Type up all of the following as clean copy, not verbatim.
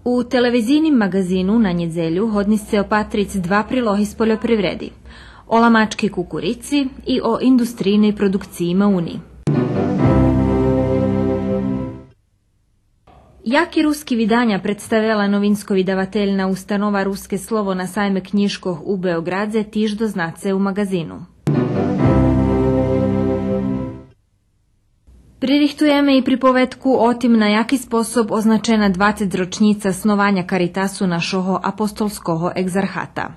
U телевизийним магазину на недjelju hodni se opatric dva prilohi z poljoprivredi, o lamački kukurici i o industrijnej produkciji mauni. Jaki ruski vidanja predstavila novinsko vydavateljna ustanova Ruske slovo na sajme knjižkoh u Beogradze tiž doznace u magazinu. Pririhtujeme i pripovedku o tim na jaki sposob označena 20 ročnica snovanja Caritasu našoho apostolskoho egzarhata.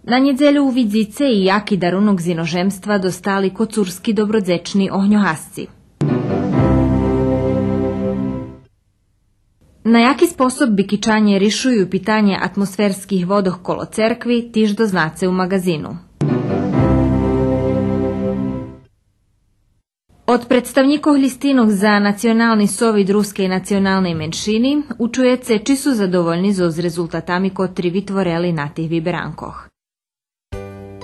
Na nedjelju u Vidzice i jaki darunok z inožemstva dostali kocurski dobrodzečni ohnjohasci. Na jaki sposob bikičanje rišuju pitanje atmosferskih vodoh kolo cerkvi tiž doznace u magazinu. Od predstavnikov listinog za nacionalni sovid ruske nacionalnej menšini učujece či su zadovoljni z rezultatami kotri vytvoreli na tih vyberankoh.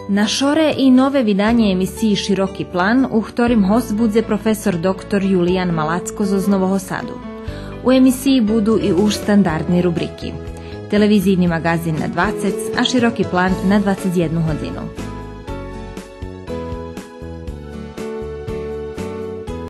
Na šore i nove vydanje emisiji Široki plan, u ktorim host budze profesor dr. Julijan Malacko z Novog Sadu. U emisiji budu i už standardni rubriki. Televizijni magazin na 20, a Široki plan na 21 hodinu.